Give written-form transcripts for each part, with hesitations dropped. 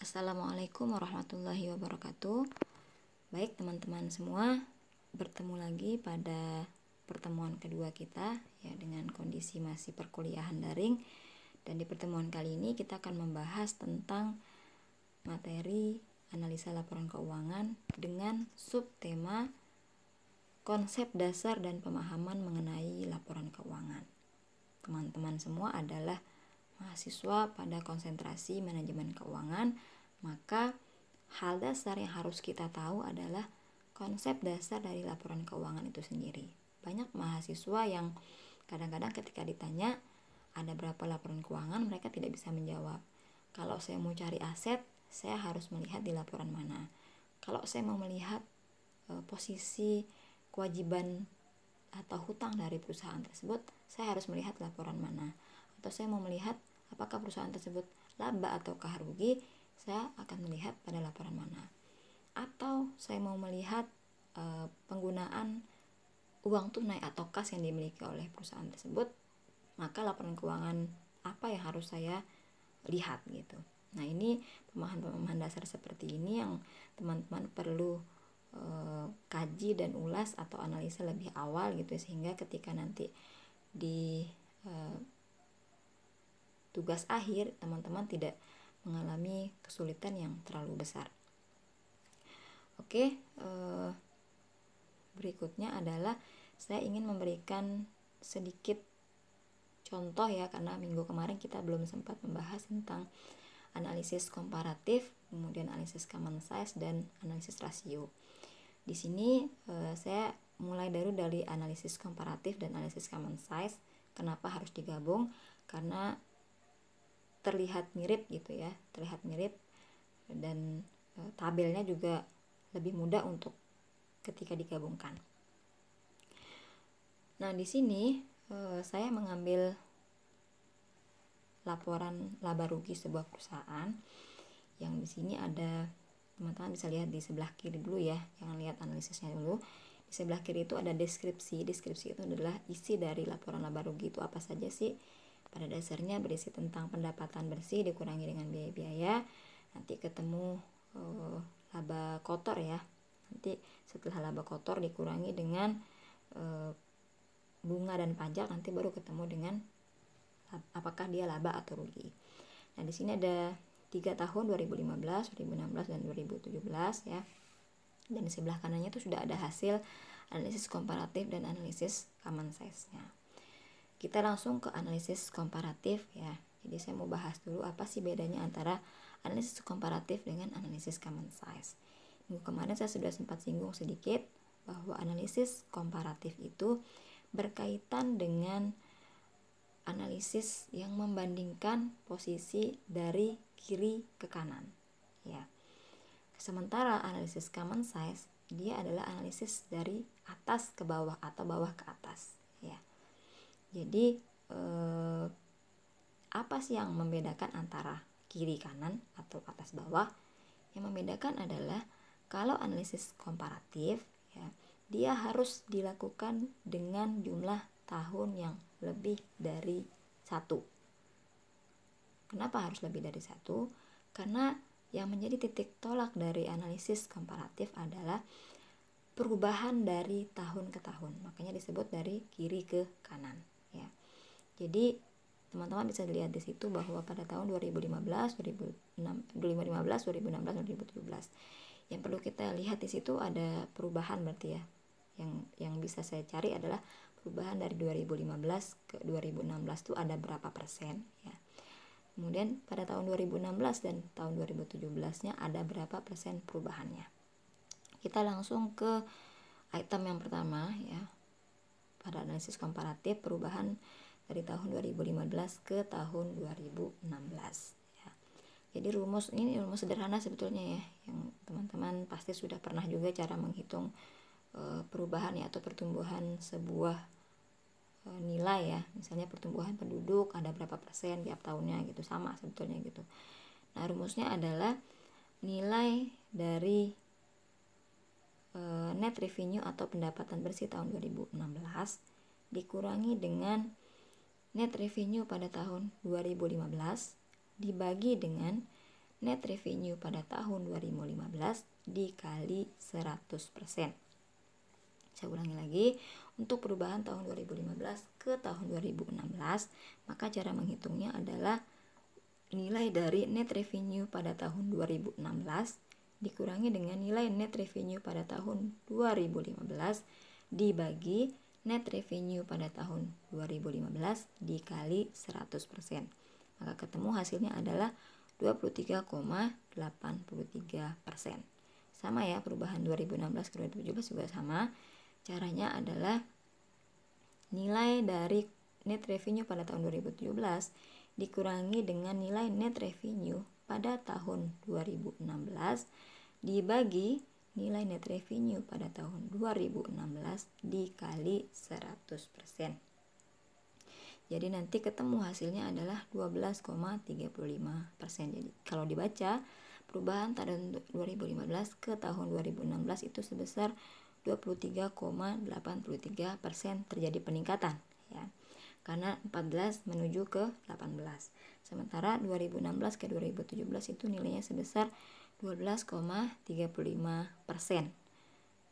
Assalamualaikum warahmatullahi wabarakatuh. Baik teman-teman semua, bertemu lagi pada pertemuan kedua kita ya dengan kondisi masih perkuliahan daring. Dan di pertemuan kali ini kita akan membahas tentang materi analisa laporan keuangan dengan subtema konsep dasar dan pemahaman mengenai laporan keuangan. Teman-teman semua adalah mahasiswa pada konsentrasi manajemen keuangan, maka hal dasar yang harus kita tahu adalah konsep dasar dari laporan keuangan itu sendiri. Banyak mahasiswa yang kadang-kadang ketika ditanya ada berapa laporan keuangan, mereka tidak bisa menjawab. Kalau saya mau cari aset, saya harus melihat di laporan mana. Kalau saya mau melihat posisi kewajiban atau hutang dari perusahaan tersebut, saya harus melihat laporan mana. Atau saya mau melihat apakah perusahaan tersebut laba ataukah rugi, saya akan melihat pada laporan mana. Atau saya mau melihat penggunaan uang tunai atau kas yang dimiliki oleh perusahaan tersebut, maka laporan keuangan apa yang harus saya lihat gitu. Nah, ini pemahaman dasar seperti ini yang teman-teman perlu kaji dan ulas atau analisa lebih awal gitu, sehingga ketika nanti di tugas akhir teman-teman tidak mengalami kesulitan yang terlalu besar. Oke, berikutnya adalah saya ingin memberikan sedikit contoh ya, karena minggu kemarin kita belum sempat membahas tentang analisis komparatif, kemudian analisis common size dan analisis rasio. Di sini saya mulai dari analisis komparatif dan analisis common size. Kenapa harus digabung? Karena terlihat mirip gitu ya, terlihat mirip dan tabelnya juga lebih mudah untuk ketika digabungkan. Nah, di sini saya mengambil laporan laba rugi sebuah perusahaan yang di sini ada, teman-teman bisa lihat di sebelah kiri dulu ya, jangan lihat analisisnya dulu. Di sebelah kiri itu ada deskripsi. Deskripsi itu adalah isi dari laporan laba rugi itu apa saja sih. Pada dasarnya berisi tentang pendapatan bersih dikurangi dengan biaya-biaya, nanti ketemu laba kotor ya. Nanti setelah laba kotor dikurangi dengan bunga dan pajak, nanti baru ketemu dengan apakah dia laba atau rugi. Nah, di sini ada 3 tahun 2015, 2016 dan 2017 ya. Dan di sebelah kanannya itu sudah ada hasil analisis komparatif dan analisis common size-nya. Kita langsung ke analisis komparatif ya. Jadi saya mau bahas dulu apa sih bedanya antara analisis komparatif dengan analisis common size. Minggu kemarin saya sudah sempat singgung sedikit bahwa analisis komparatif itu berkaitan dengan analisis yang membandingkan posisi dari kiri ke kanan ya. Sementara analisis common size dia adalah analisis dari atas ke bawah atau bawah ke atas ya. Jadi apa sih yang membedakan antara kiri kanan atau atas bawah? Yang membedakan adalah kalau analisis komparatif ya, dia harus dilakukan dengan jumlah tahun yang lebih dari 1. Kenapa harus lebih dari 1? Karena yang menjadi titik tolak dari analisis komparatif adalah perubahan dari tahun ke tahun. Makanya disebut dari kiri ke kanan ya. Jadi teman-teman bisa dilihat di situ bahwa pada tahun 2015, 2016, 2017. Yang perlu kita lihat di situ ada perubahan berarti ya. Yang bisa saya cari adalah perubahan dari 2015 ke 2016 itu ada berapa persen ya. Kemudian pada tahun 2016 dan tahun 2017-nya ada berapa persen perubahannya. Kita langsung ke item yang pertama ya. Pada analisis komparatif perubahan dari tahun 2015 ke tahun 2016 ya. Jadi rumus ini rumus sederhana sebetulnya ya, yang teman-teman pasti sudah pernah juga cara menghitung perubahan ya atau pertumbuhan sebuah nilai ya. Misalnya pertumbuhan penduduk ada berapa persen tiap tahunnya gitu, sama sebetulnya gitu. Nah, rumusnya adalah nilai dari net revenue atau pendapatan bersih tahun 2016 dikurangi dengan net revenue pada tahun 2015 dibagi dengan net revenue pada tahun 2015 dikali 100%. Saya ulangi lagi, untuk perubahan tahun 2015 ke tahun 2016, maka cara menghitungnya adalah nilai dari net revenue pada tahun 2016 dikurangi dengan nilai net revenue pada tahun 2015 dibagi net revenue pada tahun 2015 dikali 100%. Maka ketemu hasilnya adalah 23,83%. Sama ya, perubahan 2016 ke 2017 juga sama. Caranya adalah nilai dari net revenue pada tahun 2017 dikurangi dengan nilai net revenue pada tahun 2016 dibagi nilai net revenue pada tahun 2016 dikali 100%. Jadi nanti ketemu hasilnya adalah 12,35%. Jadi kalau dibaca, perubahan tahun 2015 ke tahun 2016 itu sebesar 23,83% terjadi peningkatan ya. Karena 14 menuju ke 18. Sementara 2016 ke 2017 itu nilainya sebesar 12,35%.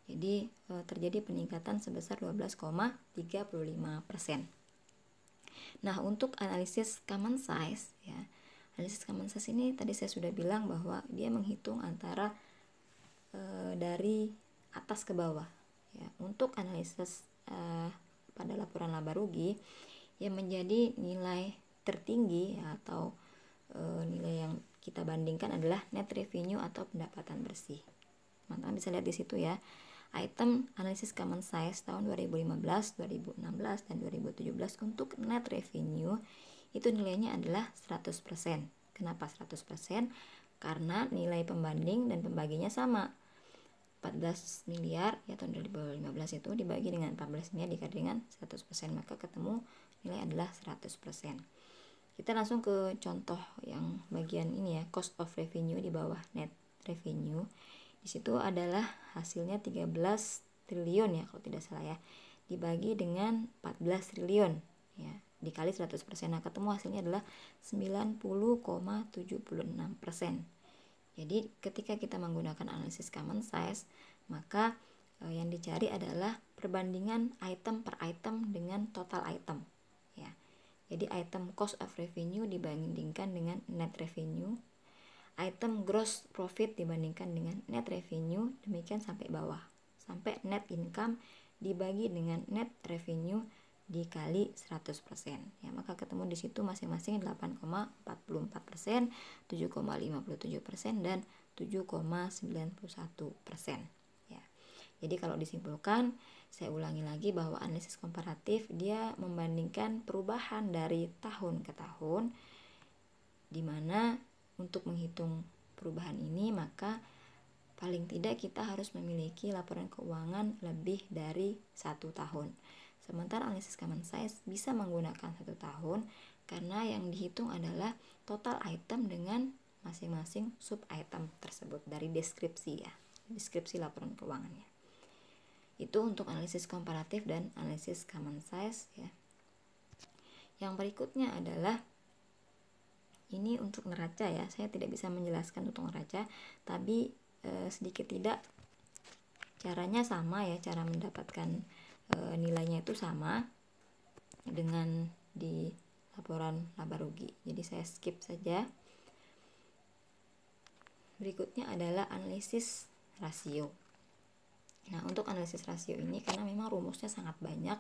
Jadi terjadi peningkatan sebesar 12,35%. Nah, untuk analisis common size ya. Analisis common size ini tadi saya sudah bilang bahwa dia menghitung antara dari atas ke bawah ya. Untuk analisis pada laporan laba rugi yang menjadi nilai tertinggi ya, atau nilai yang kita bandingkan adalah net revenue atau pendapatan bersih. Teman-teman bisa lihat di situ ya. Item analisis common size tahun 2015, 2016, dan 2017 untuk net revenue itu nilainya adalah 100%. Kenapa 100%? Karena nilai pembanding dan pembaginya sama. 14 miliar ya tahun 2015 itu dibagi dengan 14 miliar dikali dengan 100%, maka ketemu nilai adalah 100%. Kita langsung ke contoh yang bagian ini ya, cost of revenue di bawah net revenue. Di situ adalah hasilnya 13 triliun ya kalau tidak salah ya, dibagi dengan 14 triliun ya dikali 100%. Nah, ketemu hasilnya adalah 90,76%. Jadi ketika kita menggunakan analisis common size, maka yang dicari adalah perbandingan item per item dengan total item ya. Jadi item cost of revenue dibandingkan dengan net revenue, item gross profit dibandingkan dengan net revenue, demikian sampai bawah, sampai net income dibagi dengan net revenue dikali 100% ya, maka ketemu di situ masing-masing 8,44%, 7,57% dan 7,91% ya. Jadi kalau disimpulkan, saya ulangi lagi bahwa analisis komparatif dia membandingkan perubahan dari tahun ke tahun, di mana untuk menghitung perubahan ini maka paling tidak kita harus memiliki laporan keuangan lebih dari 1 tahun. Sementara analisis common size bisa menggunakan 1 tahun karena yang dihitung adalah total item dengan masing-masing sub item tersebut dari deskripsi ya, deskripsi laporan keuangannya. Itu untuk analisis komparatif dan analisis common size ya. Yang berikutnya adalah ini untuk neraca ya. Saya tidak bisa menjelaskan untuk neraca, tapi sedikit tidak caranya sama ya, cara mendapatkan nilainya itu sama dengan di laporan laba rugi. Jadi saya skip saja. Berikutnya adalah analisis rasio. Nah, untuk analisis rasio ini karena memang rumusnya sangat banyak,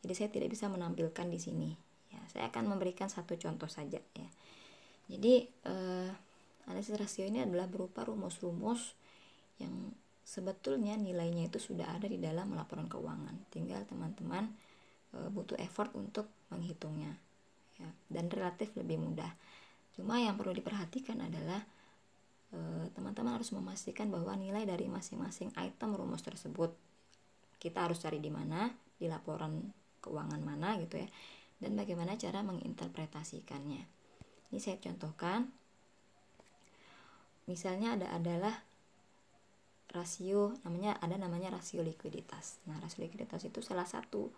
jadi saya tidak bisa menampilkan di sini. Ya, saya akan memberikan satu contoh saja ya. Jadi analisis rasio ini adalah berupa rumus-rumus yang sebetulnya nilainya itu sudah ada di dalam laporan keuangan, tinggal teman-teman butuh effort untuk menghitungnya ya, dan relatif lebih mudah. Cuma yang perlu diperhatikan adalah teman-teman harus memastikan bahwa nilai dari masing-masing item rumus tersebut kita harus cari di mana, di laporan keuangan mana gitu ya, dan bagaimana cara menginterpretasikannya. Ini saya contohkan. Misalnya adalah rasio namanya rasio likuiditas. Nah, rasio likuiditas itu salah satu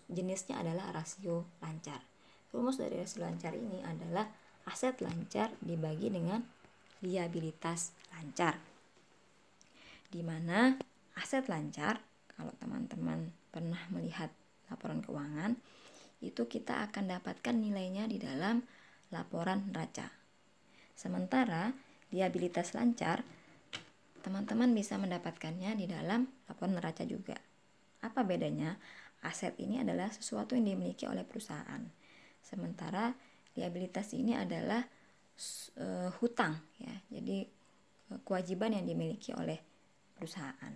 jenisnya adalah rasio lancar. Rumus dari rasio lancar ini adalah aset lancar dibagi dengan liabilitas lancar. Di mana aset lancar, kalau teman-teman pernah melihat laporan keuangan, itu kita akan dapatkan nilainya di dalam laporan neraca. Sementara liabilitas lancar, teman-teman bisa mendapatkannya di dalam laporan neraca juga. Apa bedanya? Aset ini adalah sesuatu yang dimiliki oleh perusahaan. Sementara liabilitas ini adalah hutang, ya. Jadi kewajiban yang dimiliki oleh perusahaan.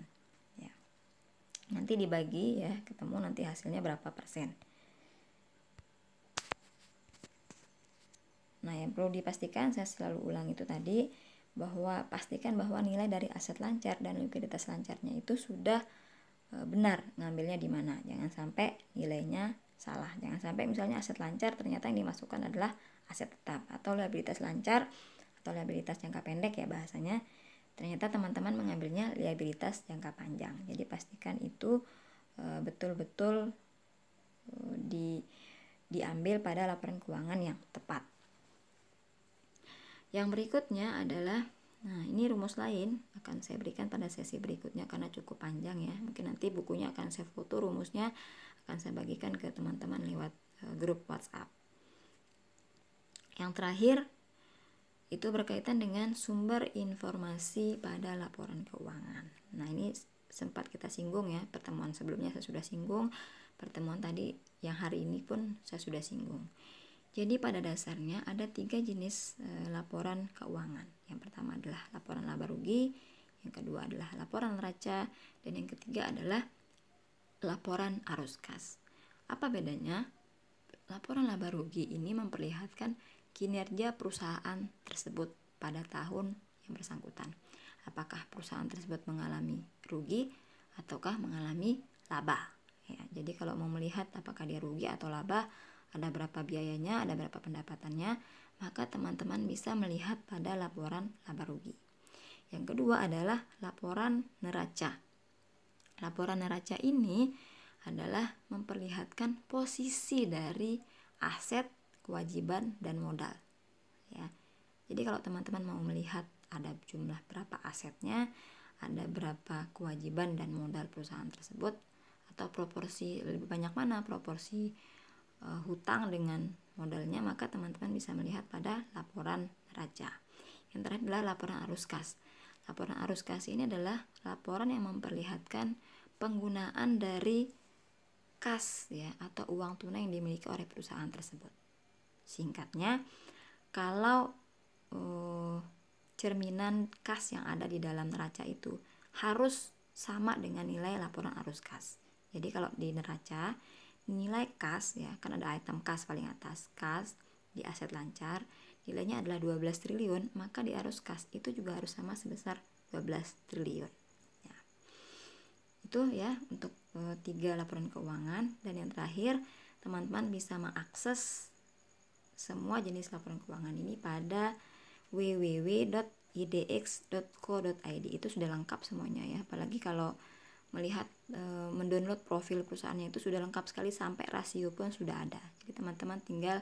Ya. Nanti dibagi, ya, ketemu nanti hasilnya berapa persen. Nah, yang perlu dipastikan, saya selalu ulang itu tadi, bahwa pastikan bahwa nilai dari aset lancar dan likuiditas lancarnya itu sudah benar ngambilnya di mana. Jangan sampai nilainya salah. Jangan sampai misalnya aset lancar ternyata yang dimasukkan adalah aset tetap, atau liabilitas lancar atau liabilitas jangka pendek, ya bahasanya, ternyata teman-teman mengambilnya liabilitas jangka panjang. Jadi pastikan itu betul-betul diambil pada laporan keuangan yang tepat. Yang berikutnya adalah, nah ini rumus lain akan saya berikan pada sesi berikutnya karena cukup panjang, ya. Mungkin nanti bukunya akan saya foto, rumusnya akan saya bagikan ke teman-teman lewat grup WhatsApp. Yang terakhir itu berkaitan dengan sumber informasi pada laporan keuangan. Nah, ini sempat kita singgung, ya, pertemuan sebelumnya saya sudah singgung, pertemuan tadi yang hari ini pun saya sudah singgung. Jadi pada dasarnya ada 3 jenis laporan keuangan. Yang pertama adalah laporan laba rugi, yang kedua adalah laporan neraca, dan yang ketiga adalah laporan arus kas. Apa bedanya? Laporan laba rugi ini memperlihatkan kinerja perusahaan tersebut pada tahun yang bersangkutan. Apakah perusahaan tersebut mengalami rugi ataukah mengalami laba? Ya, jadi kalau mau melihat apakah dia rugi atau laba, ada berapa biayanya, ada berapa pendapatannya, maka teman-teman bisa melihat pada laporan laba rugi. Yang kedua adalah laporan neraca. Laporan neraca ini adalah memperlihatkan posisi dari aset, kewajiban, dan modal. Ya. Jadi kalau teman-teman mau melihat ada jumlah berapa asetnya, ada berapa kewajiban dan modal perusahaan tersebut, atau proporsi lebih banyak mana proporsi hutang dengan modalnya, maka teman-teman bisa melihat pada laporan neraca. Yang terakhir adalah laporan arus kas. Laporan arus kas ini adalah laporan yang memperlihatkan penggunaan dari kas, ya, atau uang tunai yang dimiliki oleh perusahaan tersebut. Singkatnya, kalau cerminan kas yang ada di dalam neraca itu harus sama dengan nilai laporan arus kas. Jadi kalau di neraca nilai kas, ya, kan ada item kas paling atas, kas di aset lancar nilainya adalah 12 triliun, maka di arus kas itu juga harus sama sebesar 12 triliun. Ya. Itu, ya, untuk 3 laporan keuangan. Dan yang terakhir, teman-teman bisa mengakses semua jenis laporan keuangan ini pada www.idx.co.id. Itu sudah lengkap semuanya, ya. Apalagi kalau melihat mendownload profil perusahaannya itu sudah lengkap sekali, sampai rasio pun sudah ada. Jadi teman-teman tinggal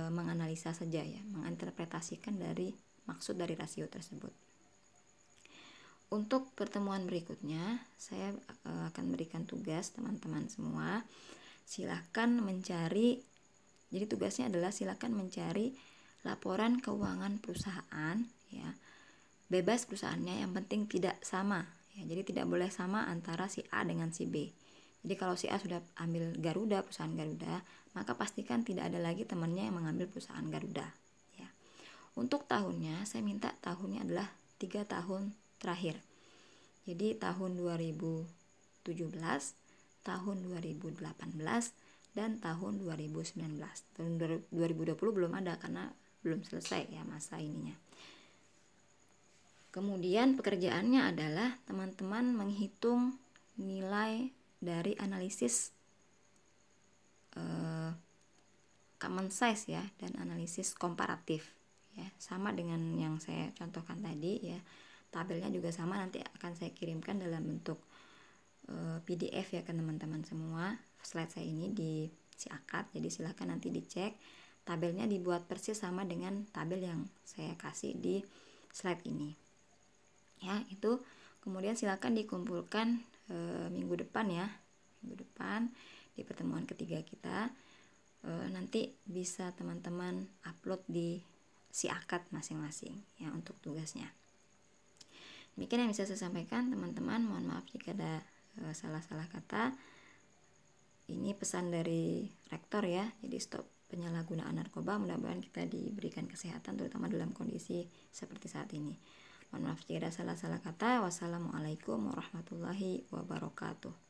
menganalisa saja, ya, menginterpretasikan dari maksud dari rasio tersebut. Untuk pertemuan berikutnya saya akan berikan tugas teman-teman semua. Silakan mencari, jadi tugasnya adalah silakan mencari laporan keuangan perusahaan, ya. Bebas perusahaannya, yang penting tidak sama. Ya, jadi tidak boleh sama antara si A dengan si B. Jadi kalau si A sudah ambil Garuda, perusahaan Garuda, maka pastikan tidak ada lagi temannya yang mengambil perusahaan Garuda. Ya. Untuk tahunnya, saya minta tahunnya adalah 3 tahun terakhir. Jadi tahun 2017, tahun 2018, dan tahun 2019. Tahun 2020 belum ada karena belum selesai, ya, masa ininya. Kemudian pekerjaannya adalah teman-teman menghitung nilai dari analisis common size, ya, dan analisis komparatif, ya, sama dengan yang saya contohkan tadi, ya. Tabelnya juga sama, nanti akan saya kirimkan dalam bentuk PDF, ya, ke teman-teman semua. Slide saya ini di si akad, jadi silahkan nanti dicek. Tabelnya dibuat persis sama dengan tabel yang saya kasih di slide ini. Ya, itu kemudian silakan dikumpulkan minggu depan ya. Minggu depan di pertemuan ketiga kita. Nanti bisa teman-teman upload di si akad masing-masing ya untuk tugasnya. Demikian yang bisa saya sampaikan teman-teman. Mohon maaf jika ada salah-salah kata. Ini pesan dari rektor ya. Jadi stop penyalahgunaan narkoba. Mudah-mudahan kita diberikan kesehatan terutama dalam kondisi seperti saat ini. Mohon maaf jika ada salah-salah kata. Wassalamualaikum warahmatullahi wabarakatuh.